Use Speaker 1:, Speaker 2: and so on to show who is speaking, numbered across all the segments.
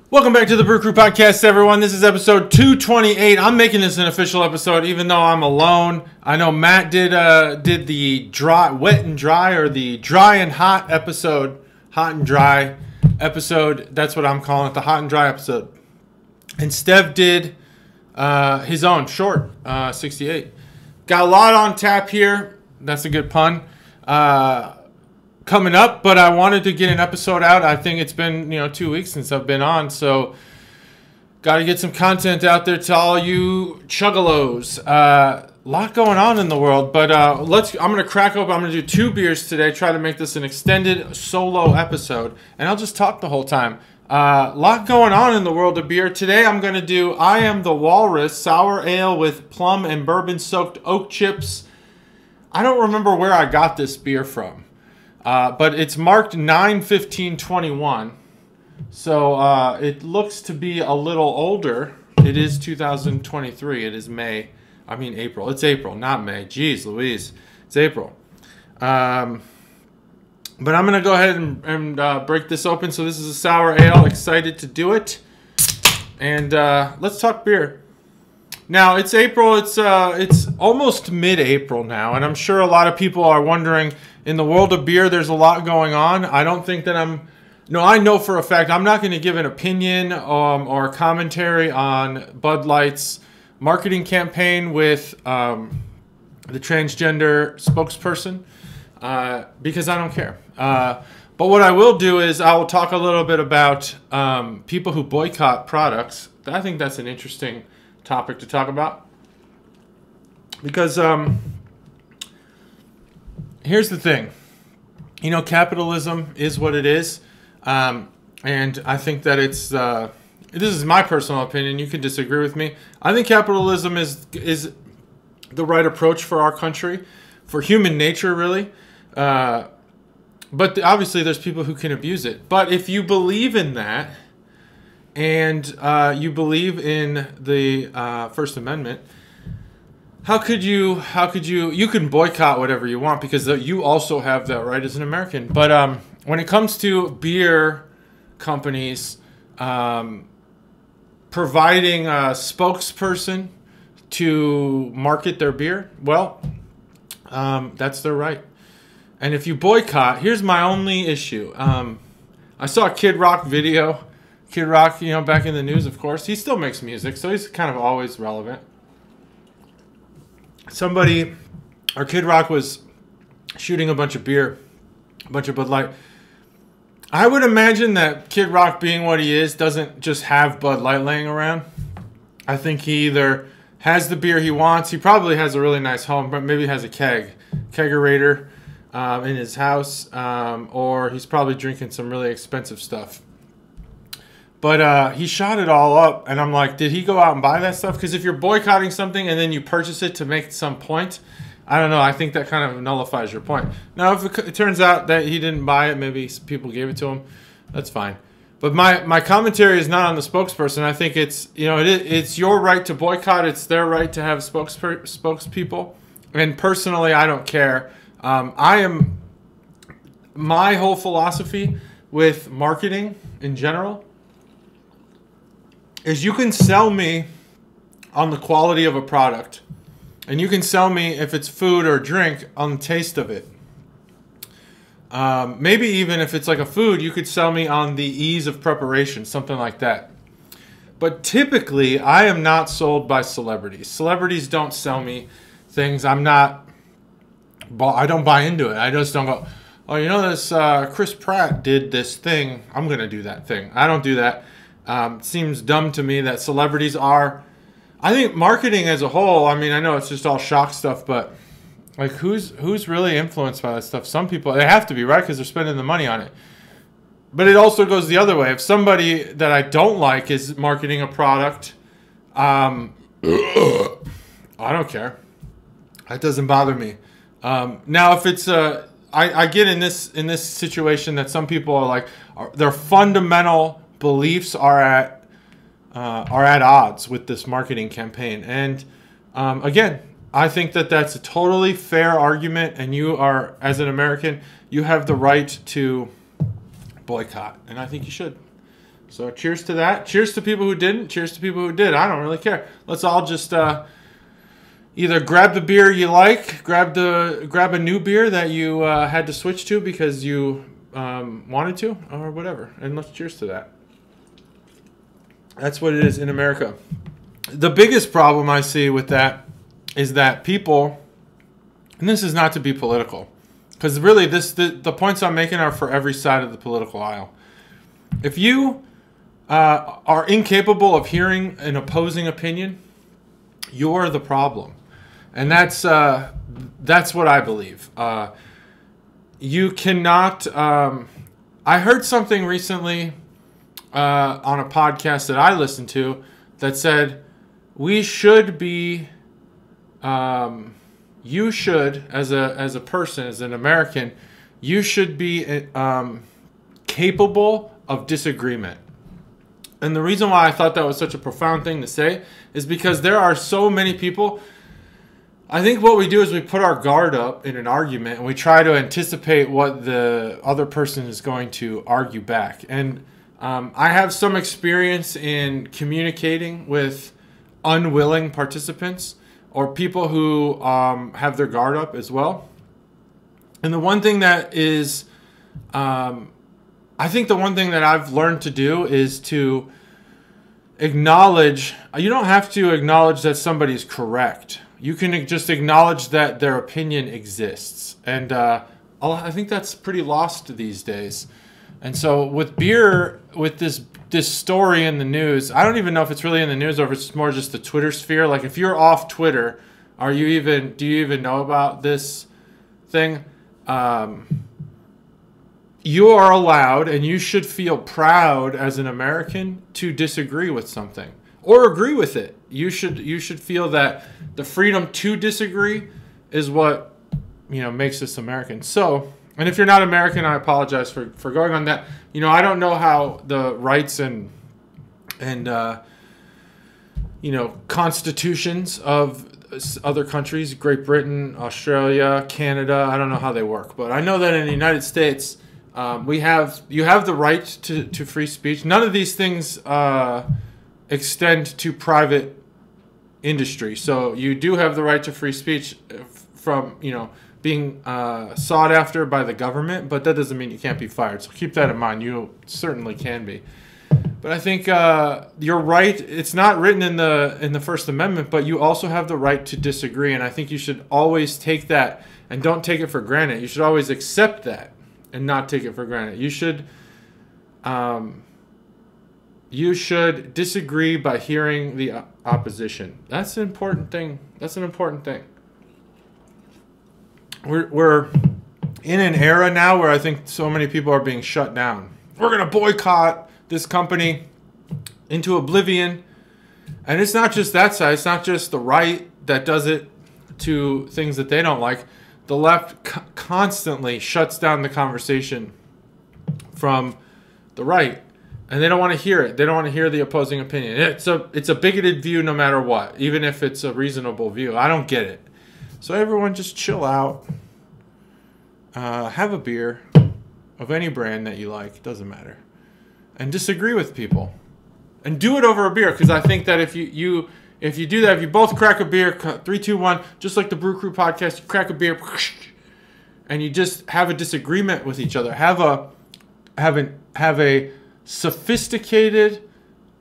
Speaker 1: Welcome back to the Brew Crew Podcast, everyone. This is episode 228. I'm making this an official episode, even though I'm alone. I know Matt did the dry, wet and dry, or the dry and hot episode, hot and dry episode. That's what I'm calling it, the hot and dry episode. And Stev did his own short, 68. Got a lot on tap here. That's a good pun. Coming up, but I wanted to get an episode out. I think it's been 2 weeks since I've been on, so got to get some content out there to all you Chuggalos. A lot going on in the world, but I'm gonna crack open. I'm gonna do 2 beers today. Try to make this an extended solo episode, and I'll just talk the whole time. A lot going on in the world of beer today. I'm gonna do I Am the Walrus sour ale with plum and bourbon soaked oak chips. I don't remember where I got this beer from. But it's marked 9/15/21, so it looks to be a little older. It is 2023. It is April. It's April, not May. Jeez Louise. It's April. But I'm going to go ahead and break this open. So this is a sour ale. Excited to do it. And let's talk beer. Now, it's April. It's almost mid-April now, and I'm sure a lot of people are wondering, in the world of beer, there's a lot going on. I don't think that I know for a fact I'm not going to give an opinion or commentary on Bud Light's marketing campaign with the transgender spokesperson because I don't care. But what I will do is I will talk a little bit about people who boycott products. I think that's an interesting topic to talk about because here's the thing, capitalism is what it is, and I think that it's this is my personal opinion. You can disagree with me. I think capitalism is the right approach for our country, for human nature, really. But obviously, there's people who can abuse it. But if you believe in that, and you believe in the First Amendment, how could you can boycott whatever you want because you also have that right as an American. But when it comes to beer companies providing a spokesperson to market their beer, well, that's their right. And if you boycott, here's my only issue. I saw a Kid Rock video. Kid Rock, back in the news, of course. He still makes music, so he's kind of always relevant. Kid Rock was shooting a bunch of beer, a bunch of Bud Light. I would imagine that Kid Rock, being what he is, doesn't just have Bud Light laying around. I think he either has the beer he wants. He probably has a really nice home, but maybe has a kegerator in his house, or he's probably drinking some really expensive stuff. But he shot it all up, and I'm like, did he go out and buy that stuff? Because if you're boycotting something and then you purchase it to make some point, I don't know. I think that kind of nullifies your point. Now, if it turns out that he didn't buy it, maybe people gave it to him, that's fine. But my commentary is not on the spokesperson. I think it's your right to boycott. It's their right to have spokespeople. And personally, I don't care. My whole philosophy with marketing in general is you can sell me on the quality of a product, and you can sell me, if it's food or drink, on the taste of it. Maybe even if it's like a food, you could sell me on the ease of preparation, something like that. But typically, I am not sold by celebrities. Celebrities don't sell me things. I don't buy into it. I just don't go, oh, this Chris Pratt did this thing, I'm going to do that thing. I don't do that. It seems dumb to me that celebrities are. I think marketing as a whole, I know it's just all shock stuff, but like who's really influenced by that stuff? Some people, they have to be, right? Because they're spending the money on it. But it also goes the other way. If somebody that I don't like is marketing a product, I don't care. That doesn't bother me. Now, if it's I get in this situation that some people are like, their fundamental beliefs are at odds with this marketing campaign, and again, I think that that's a totally fair argument, and you are, as an American, you have the right to boycott, and I think you should. So cheers to that. Cheers to people who didn't. Cheers to people who did. I don't really care. Let's all just either grab the beer you like, grab a new beer that you had to switch to because you wanted to, or whatever. And let's cheers to that. That's what it is in America. The biggest problem I see with that is that people, and this is not to be political, because really the points I'm making are for every side of the political aisle. If you are incapable of hearing an opposing opinion, you're the problem. And that's what I believe. You cannot... I heard something recently on a podcast that I listened to that said, we should be... you should, as a person, as an American, you should be capable of disagreement. And the reason why I thought that was such a profound thing to say is because there are so many people. I think what we do is we put our guard up in an argument and we try to anticipate what the other person is going to argue back. And I have some experience in communicating with unwilling participants or people who have their guard up as well. And the one thing that is... I think the one thing that I've learned to do is to acknowledge. You don't have to acknowledge that somebody's correct. You can just acknowledge that their opinion exists. And I think that's pretty lost these days. And so with beer, with this story in the news, I don't even know if it's really in the news or if it's more just the Twitter sphere. Like if you're off Twitter, do you even know about this thing? You are allowed, and you should feel proud as an American to disagree with something or agree with it. You should feel that the freedom to disagree is what makes us American. So, and if you're not American, I apologize for going on that. I don't know how the rights and constitutions of other countries, Great Britain, Australia, Canada, I don't know how they work, but I know that in the United States. You have the right to free speech. None of these things extend to private industry. So you do have the right to free speech from, being sought after by the government, but that doesn't mean you can't be fired. So keep that in mind. You certainly can be. But I think you're right. It's not written in the First Amendment, but you also have the right to disagree. And I think you should always take that and don't take it for granted. You should always accept that. And not take it for granted. You should disagree by hearing the opposition. That's an important thing. We're in an era now where I think so many people are being shut down. We're going to boycott this company into oblivion. And it's not just that side. It's not just the right that does it to things that they don't like. The left constantly shuts down the conversation from the right, and they don't want to hear it. They don't want to hear the opposing opinion. It's a bigoted view no matter what, even if it's a reasonable view. I don't get it. So everyone just chill out. Have a beer of any brand that you like. Doesn't matter. And disagree with people. And do it over a beer, because I think that if you do that, if you both crack a beer, 3, 2, 1, just like the Brew Crew podcast, you crack a beer, and you just have a disagreement with each other. Have a sophisticated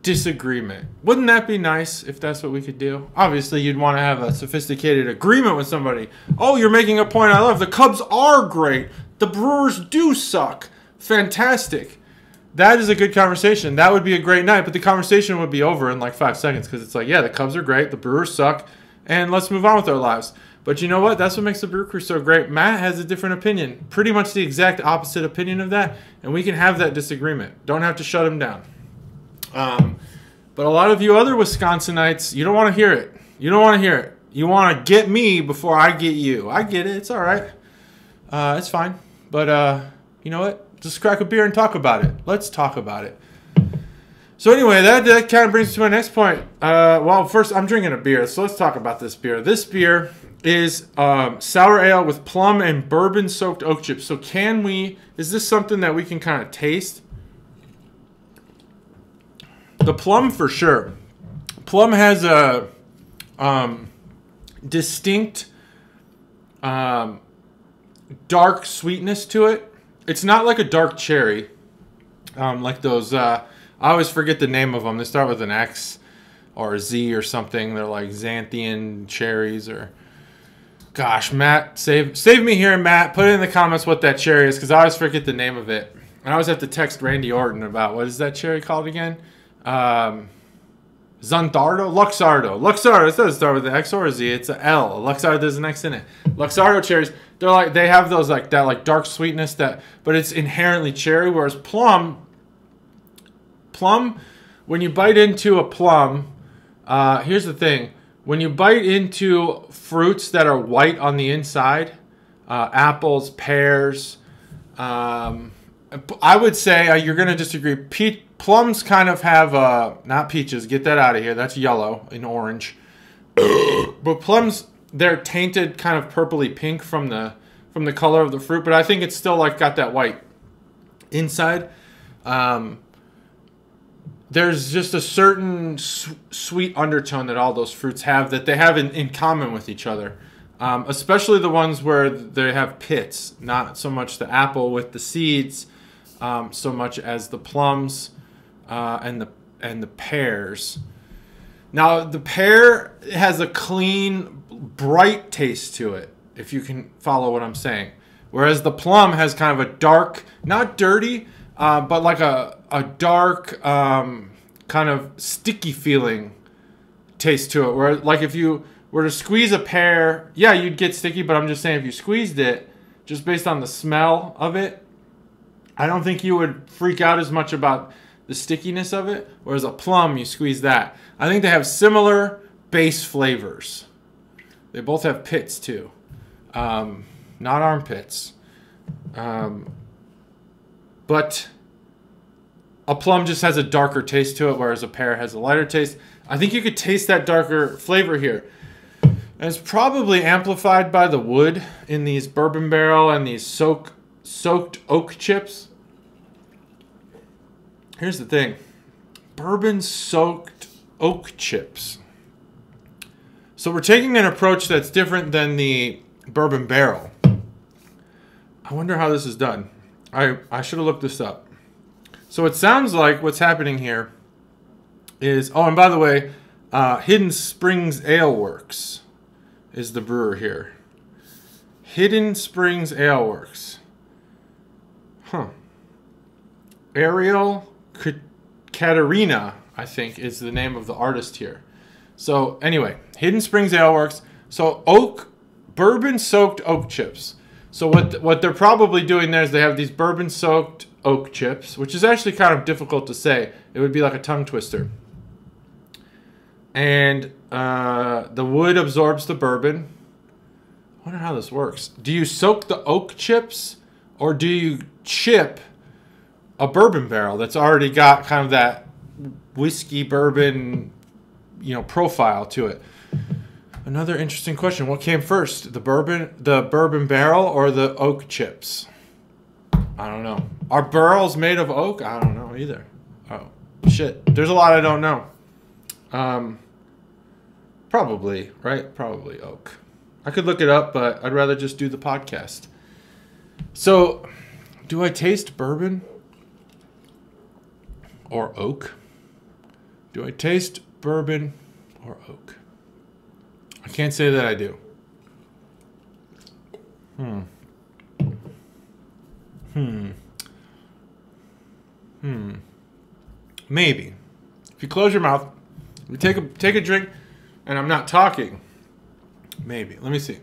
Speaker 1: disagreement. Wouldn't that be nice if that's what we could do? Obviously, you'd want to have a sophisticated agreement with somebody. Oh, you're making a point I love. The Cubs are great. The Brewers do suck. Fantastic. That is a good conversation. That would be a great night, but the conversation would be over in like 5 seconds because it's like, yeah, the Cubs are great, the Brewers suck, and let's move on with our lives. But you know what? That's what makes the Brew Crew so great. Matt has a different opinion, pretty much the exact opposite opinion of that, and we can have that disagreement. Don't have to shut him down. But a lot of you other Wisconsinites, you don't want to hear it. You don't want to hear it. You want to get me before I get you. I get it. It's all right. It's fine. But you know what? Just crack a beer and talk about it. Let's talk about it. So anyway, that kind of brings me to my next point. Well, first, I'm drinking a beer, so let's talk about this beer. This beer is sour ale with plum and bourbon-soaked oak chips. So is this something that we can kind of taste? The plum for sure. Plum has a distinct dark sweetness to it. It's not like a dark cherry, like those. I always forget the name of them. They start with an X or a Z or something. They're like xanthian cherries or. Gosh, Matt, save me here, Matt. Put it in the comments what that cherry is, because I always forget the name of it. And I always have to text Randy Orton about what is that cherry called again? Zantardo? Luxardo. Luxardo. It doesn't start with an X or a Z. It's an L. Luxardo, there's an X in it. Luxardo cherries, they have those like that like dark sweetness but it's inherently cherry, whereas plum, when you bite into a plum, here's the thing. When you bite into fruits that are white on the inside, apples, pears, I would say you're going to disagree. Plums kind of have, not peaches, get that out of here. That's yellow and orange. But plums, they're tainted kind of purpley pink from the color of the fruit. But I think it's still like got that white inside. There's just a certain sweet undertone that all those fruits have that they have in common with each other. Especially the ones where they have pits. Not so much the apple with the seeds, so much as the plums and the pears. Now, the pear has a clean, bright taste to it, if you can follow what I'm saying. Whereas the plum has kind of a dark, not dirty, but like a dark, kind of sticky feeling taste to it. Where like if you were to squeeze a pear, yeah, you'd get sticky. But I'm just saying, if you squeezed it, just based on the smell of it, I don't think you would freak out as much about the stickiness of it. Whereas a plum, you squeeze that. I think they have similar base flavors. They both have pits too, not armpits. But a plum just has a darker taste to it, whereas a pear has a lighter taste. I think you could taste that darker flavor here. And it's probably amplified by the wood in these bourbon barrel and these soaked oak chips. Here's the thing. Bourbon soaked oak chips. So we're taking an approach that's different than the bourbon barrel. I wonder how this is done. I should have looked this up. So it sounds like what's happening here is... Oh, and by the way, Hidden Springs Ale Works is the brewer here. Hidden Springs Ale Works. Huh. Ariel Katerina, I think, is the name of the artist here. So anyway, Hidden Springs Ale Works. So bourbon-soaked oak chips. So what they're probably doing there is they have these bourbon-soaked oak chips, which is actually kind of difficult to say. It would be like a tongue twister. And the wood absorbs the bourbon. I wonder how this works. Do you soak the oak chips, or do you chip a bourbon barrel that's already got kind of that whiskey bourbon, profile to it? Another interesting question. What came first, the bourbon barrel or the oak chips? I don't know. Are barrels made of oak? I don't know either. Oh, shit. There's a lot I don't know. Probably, right? Probably oak. I could look it up, but I'd rather just do the podcast. So, do I taste bourbon or oak? Do I taste bourbon or oak? I can't say that I do. Maybe. If you close your mouth, you take a drink, and I'm not talking. Maybe. Let me see.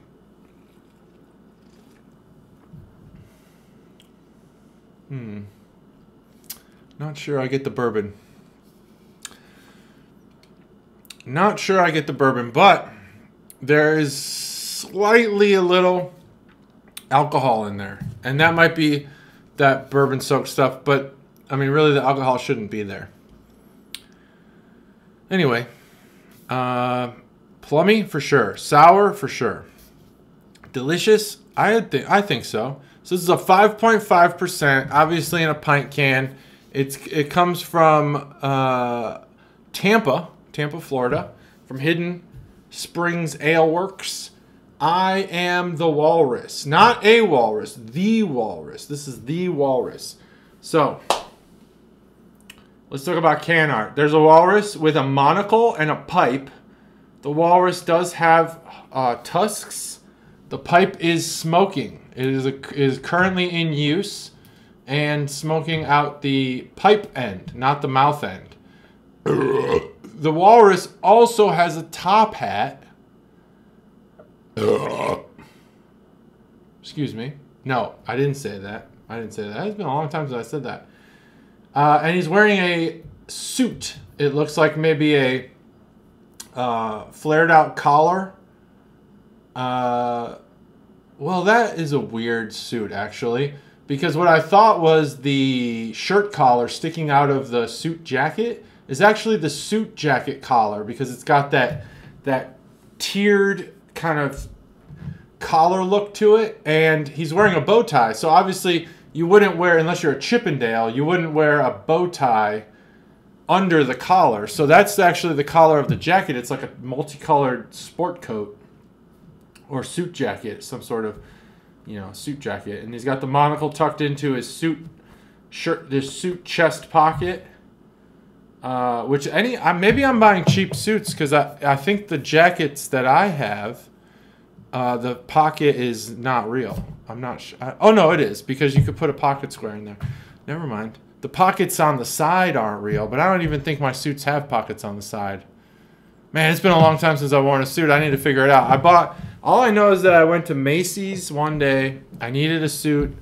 Speaker 1: Not sure I get the bourbon. Not sure I get the bourbon, but there is slightly a little alcohol in there. And that might be that bourbon soaked stuff, but I mean, really the alcohol shouldn't be there. Anyway, plummy for sure. Sour for sure. Delicious? I think so. So this is a 5.5%, obviously in a pint can. It comes from Tampa, Florida, from Hidden Springs Ale Works. I am the Walrus. Not a walrus, the walrus. This is the Walrus. So, let's talk about can art. There's a walrus with a monocle and a pipe. The walrus does have tusks. The pipe is smoking. It is currently in use and smoking out the pipe end, not the mouth end. The walrus also has a top hat. Excuse me. No, I didn't say that. It's been a long time since I said that. And he's wearing a suit. It looks like maybe a flared out collar. Well, that is a weird suit, actually. Because what I thought was the shirt collar sticking out of the suit jacket is actually the suit jacket collar. Because it's got that tiered kind of collar look to it. And he's wearing a bow tie. So obviously you wouldn't wear, unless you're a Chippendale, you wouldn't wear a bow tie under the collar. So that's actually the collar of the jacket. It's like a multicolored sport coat or suit jacket, some sort of, suit jacket. And he's got the monocle tucked into his suit chest pocket. Maybe I'm buying cheap suits because I think the jackets that I have, the pocket is not real. I'm not sure. Oh no, it is, because you could put a pocket square in there. Never mind. The pockets on the side aren't real, but I don't even think my suits have pockets on the side. Man, it's been a long time since I've worn a suit. I need to figure it out. All I know is that I went to Macy's one day. I needed a suit,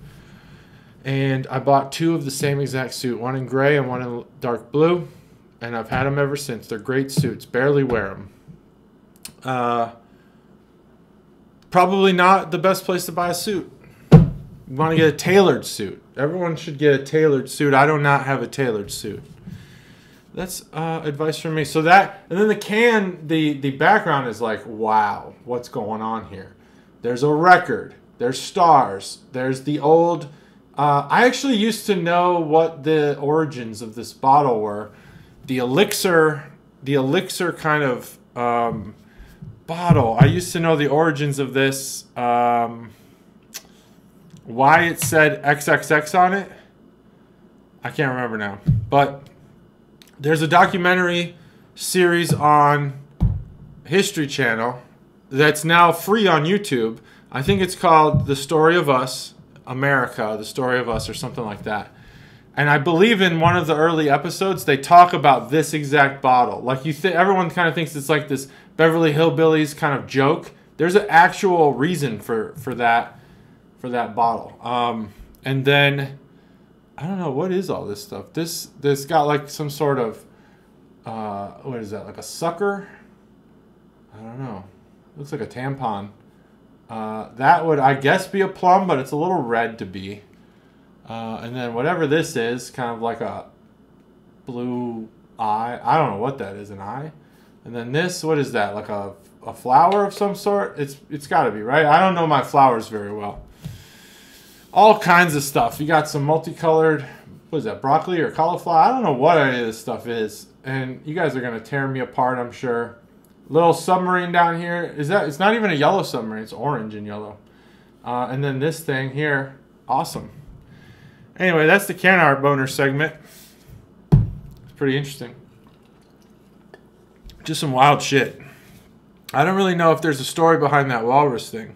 Speaker 1: and I bought 2 of the same exact suit, one in gray and one in dark blue, and I've had them ever since. They're great suits. Barely wear them. Probably not the best place to buy a suit. You want to get a tailored suit. Everyone should get a tailored suit. I do not have a tailored suit. That's advice from me. So that, and then the background is like, wow, what's going on here? There's a record. There's stars. There's the old. I actually used to know what the origins of this bottle were. The elixir kind of bottle. I used to know the origins of this. Why it said XXX on it, I can't remember now. But there's a documentary series on History Channel that's now free on YouTube. I think it's called The Story of Us, America, The Story of Us, or something like that. And I believe in one of the early episodes, they talk about this exact bottle. Like everyone kind of thinks it's like this Beverly Hillbillies kind of joke. There's an actual reason for that bottle. And then I don't know, what is all this stuff. This got like some sort of what is that? Like a sucker? I don't know. Looks like a tampon. That would, I guess, be a plum, but it's a little red to be. And then whatever this is, kind of like a blue eye. I don't know what that is, an eye. And then this, what is that? Like a flower of some sort? It's got to be, right? I don't know my flowers very well. All kinds of stuff. You got some multicolored, what is that, broccoli or cauliflower? I don't know what any of this stuff is. And you guys are going to tear me apart, I'm sure. Little submarine down here. It's not even a yellow submarine. It's orange and yellow. And then this thing here. Awesome. Anyway, that's the can art boner segment. It's pretty interesting. Just some wild shit. I don't really know if there's a story behind that walrus thing.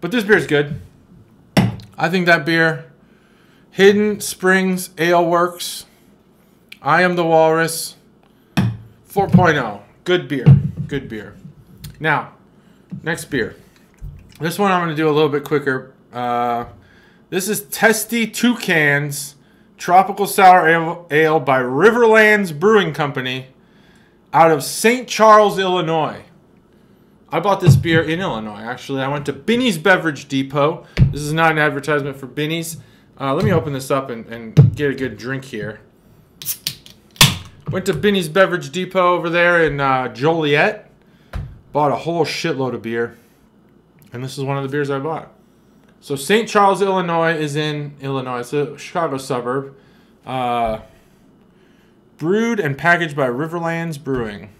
Speaker 1: But this beer's good. I think that beer, Hidden Springs Ale Works, I Am the Walrus, 4.0. Good beer. Good beer. Now, next beer. This one I'm going to do a little bit quicker. This is Testy Toucan's Tropical Sour Ale by Riverlands Brewing Company out of St. Charles, Illinois. I bought this beer in Illinois, actually. I went to Binny's Beverage Depot. This is not an advertisement for Binny's. Let me open this up and get a good drink here. Went to Binny's Beverage Depot over there in Joliet. Bought a whole shitload of beer. And this is one of the beers I bought. So St. Charles, Illinois is in Illinois. It's a Chicago suburb. Brewed and packaged by Riverlands Brewing.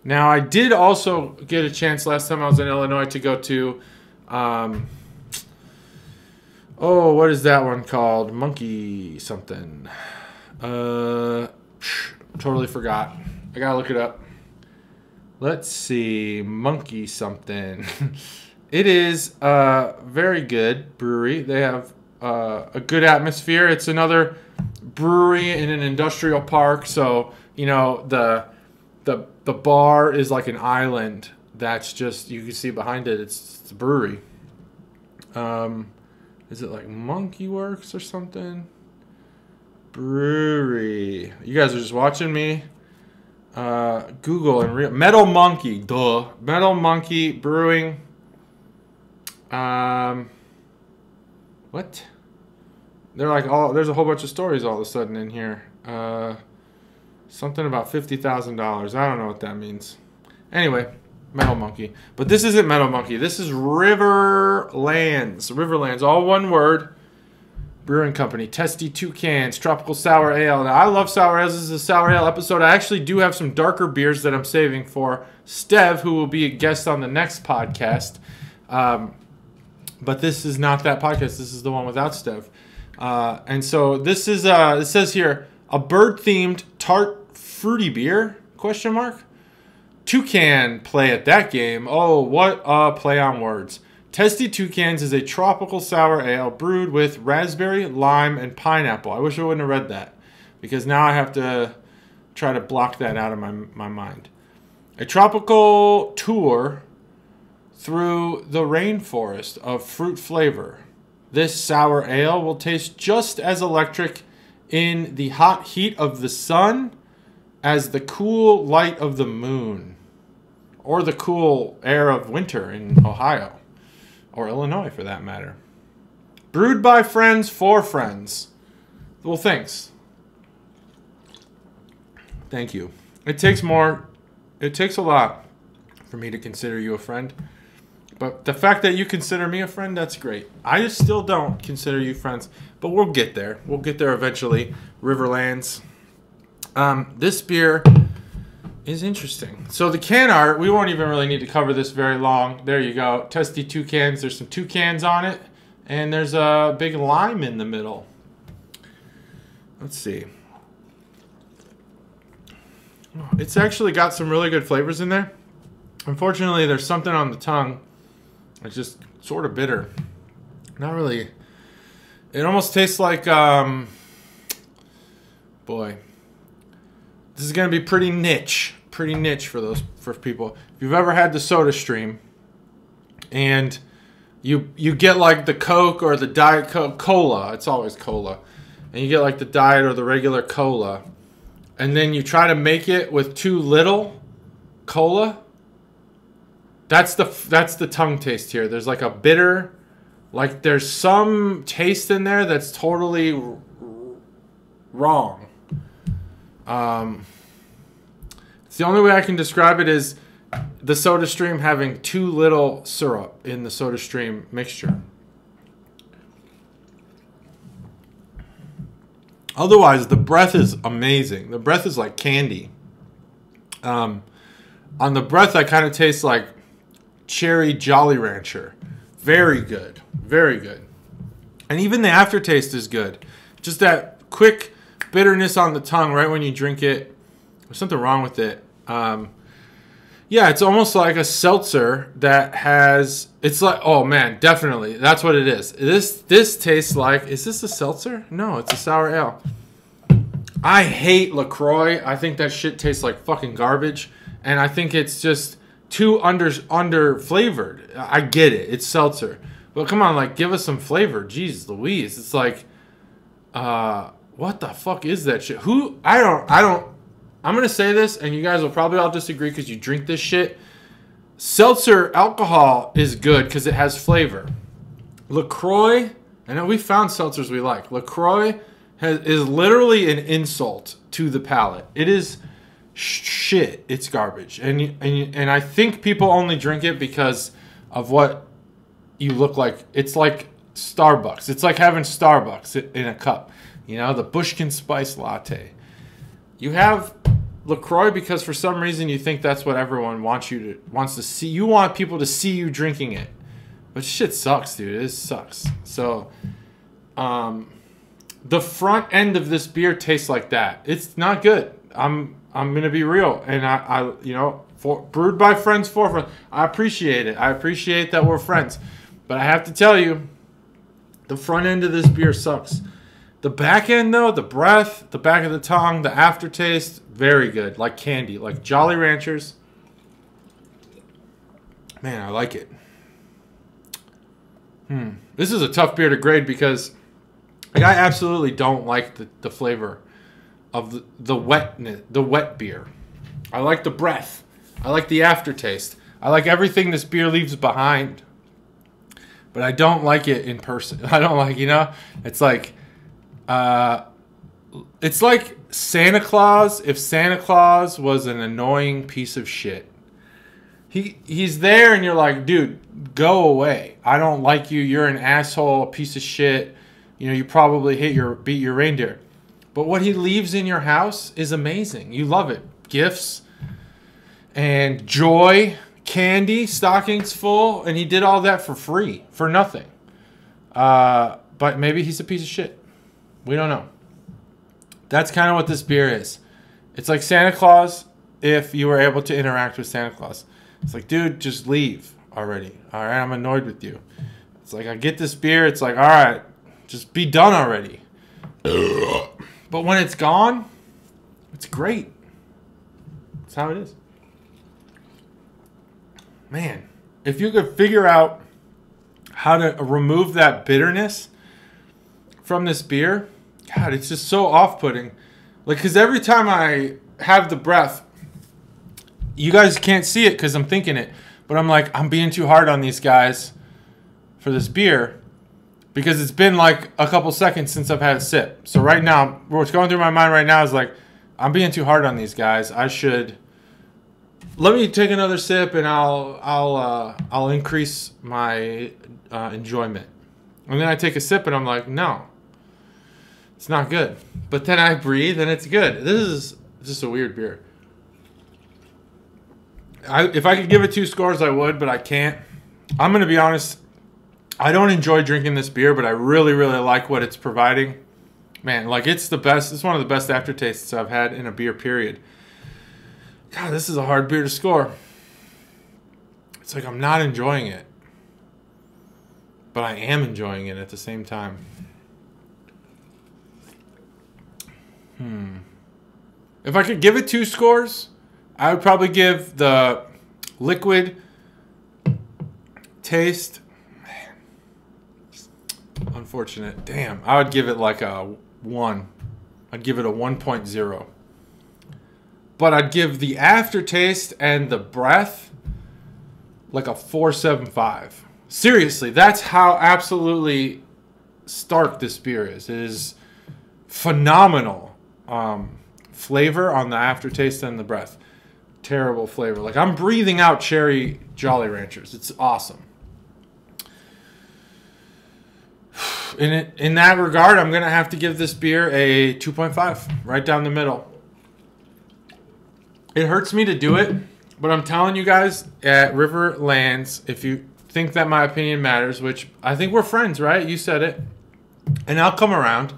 Speaker 1: Now, I did also get a chance last time I was in Illinois to go to, what is that one called? Monkey something. Totally forgot. I gotta look it up. Let's see. Monkey something. It is a very good brewery. They have a good atmosphere. It's another brewery in an industrial park. So, you know, the bar is like an island that's just, you can see behind it, it's a brewery. Is it like Monkey Works or something? Brewery. You guys are just watching me. Google and Metal Monkey. Duh. Metal Monkey Brewing. What? They're like there's a whole bunch of stories all of a sudden in here. Something about $50,000. I don't know what that means. Anyway, Metal Monkey. But this isn't Metal Monkey. This is Riverlands. Riverlands, all one word. Brewing Company. Testy, Toucans, Tropical Sour Ale. Now, I love sour ales. This is a sour ale episode. I actually do have some darker beers that I'm saving for Stev, who will be a guest on the next podcast. But this is not that podcast. This is the one without Stev. And so this is, it says here, a bird-themed tart fruity beer? Question mark. Toucan play at that game. Oh, what a play on words. Testy Toucans is a tropical sour ale brewed with raspberry, lime, and pineapple. I wish I wouldn't have read that, because now I have to try to block that out of my mind. A tropical tour through the rainforest of fruit flavor. This sour ale will taste just as electric in the hot heat of the sun as the cool light of the moon, or the cool air of winter in Ohio, or Illinois for that matter. Brewed by friends for friends. Well, thanks. Thank you. It takes a lot for me to consider you a friend. But the fact that you consider me a friend, that's great. I just still don't consider you friends. But we'll get there. We'll get there eventually. Riverlands. This beer is interesting. So the can art, we won't even really need to cover this very long. There you go. Testy Toucans. There's some toucans on it. And there's a big lime in the middle. Let's see. It's actually got some really good flavors in there. Unfortunately, there's something on the tongue. It's just sort of bitter. Not really. It almost tastes like, boy. This is going to be pretty niche. Pretty niche for people. If you've ever had the Soda Stream and you get like the Coke or the Diet Coke, cola. It's always cola. And you get like the Diet or the regular cola. And then you try to make it with too little cola. That's the tongue taste here. There's like a bitter, like there's some taste in there that's totally wrong. It's the only way I can describe it is the Soda Stream having too little syrup in the Soda Stream mixture. Otherwise, the breath is amazing. The breath is like candy. On the breath, I kind of taste like cherry Jolly Rancher. Very good. Very good. And even the aftertaste is good. Just that quick bitterness on the tongue right when you drink it. There's something wrong with it. Yeah, it's almost like a seltzer that has... It's like... Oh, man, definitely. That's what it is. This tastes like... Is this a seltzer? No, it's a sour ale. I hate LaCroix. I think that shit tastes like fucking garbage. And I think it's just too under flavored. I get it. It's seltzer. But come on, like, give us some flavor. Jeez Louise. It's like... what the fuck is that shit? I don't... I'm going to say this, and you guys will probably all disagree because you drink this shit. Seltzer alcohol is good because it has flavor. LaCroix, I know we found seltzers we like. LaCroix is literally an insult to the palate. It is shit. It's garbage. And I think people only drink it because of what you look like. It's like Starbucks. It's like having Starbucks in a cup. You know, the Bushkin Spice Latte. You have LaCroix because for some reason you think that's what everyone wants to see. You want people to see you drinking it. But shit sucks, dude. It sucks. So, the front end of this beer tastes like that. It's not good. I'm gonna be real, and I you know, brewed by friends for friends. I appreciate it. I appreciate that we're friends, but I have to tell you, the front end of this beer sucks. The back end though, the breath, the back of the tongue, the aftertaste, very good, like candy, like Jolly Ranchers. Man, I like it. This is a tough beer to grade because like, I absolutely don't like the flavor of the wet beer. I like the breath. I like the aftertaste. I like everything this beer leaves behind. But I don't like it in person. I don't like, you know, it's like Santa Claus if Santa Claus was an annoying piece of shit. He's there and you're like, dude, go away. I don't like you. You're an asshole, a piece of shit. You know, you probably beat your reindeer. But what he leaves in your house is amazing. You love it. Gifts and joy, candy, stockings full, and he did all that for free, for nothing. But maybe he's a piece of shit. We don't know. That's kind of what this beer is. It's like Santa Claus if you were able to interact with Santa Claus. It's like, dude, just leave already. All right, I'm annoyed with you. It's like, I get this beer. It's like, all right, just be done already. But when it's gone, it's great. That's how it is. Man, if you could figure out how to remove that bitterness from this beer, God, it's just so off-putting. Like, because every time I have the breath, you guys can't see it because I'm thinking it, but I'm like, I'm being too hard on these guys for this beer because it's been like a couple seconds since I've had a sip. So right now, what's going through my mind right now is like, I'm being too hard on these guys. I should... Let me take another sip and I'll increase my enjoyment. And then I take a sip and I'm like, no, it's not good. But then I breathe and it's good. This is just a weird beer. If I could give it 2 scores, I would, but I can't. I'm going to be honest. I don't enjoy drinking this beer, but I really, really like what it's providing. Man, like it's the best. It's one of the best aftertastes I've had in a beer, period. God, this is a hard beer to score. It's like I'm not enjoying it. But I am enjoying it at the same time. If I could give it 2 scores, I would probably give the liquid taste. Man. Unfortunate. Damn. I would give it like a 1. I'd give it a 1.0. But I'd give the aftertaste and the breath like a 4.75. Seriously, that's how absolutely stark this beer is. It is phenomenal flavor on the aftertaste and the breath. Terrible flavor. Like I'm breathing out cherry Jolly Ranchers. It's awesome. In that regard, I'm going to have to give this beer a 2.5. Right down the middle. It hurts me to do it, but I'm telling you guys, at Riverlands, if you think that my opinion matters, which I think we're friends, right? You said it. And I'll come around.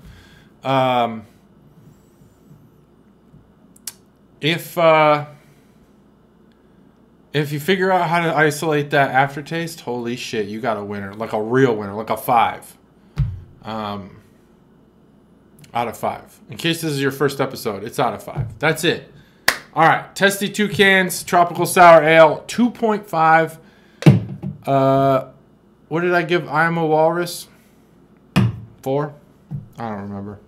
Speaker 1: If you figure out how to isolate that aftertaste, holy shit, you got a winner. Like a real winner, like a 5. Out of 5. In case this is your first episode, it's out of 5. That's it. All right, Testy Toucans, Tropical Sour Ale, 2.5. What did I give I Am a Walrus? 4? I don't remember.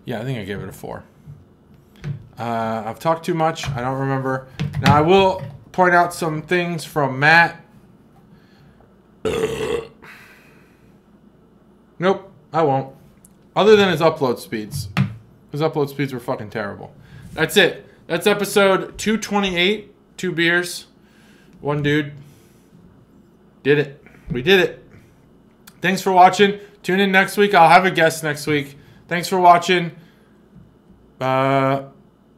Speaker 1: Yeah, I think I gave it a 4. I've talked too much. I don't remember. Now, I will point out some things from Matt. Nope, I won't. Other than his upload speeds. His upload speeds were fucking terrible. That's it. That's episode 228. 2 beers. 1 dude. Did it. We did it. Thanks for watching. Tune in next week. I'll have a guest next week. Thanks for watching.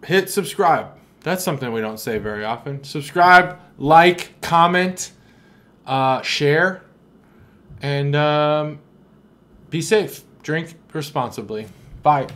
Speaker 1: Hit subscribe. That's something we don't say very often. Subscribe, like, comment, share, and be safe. Drink responsibly. Bye.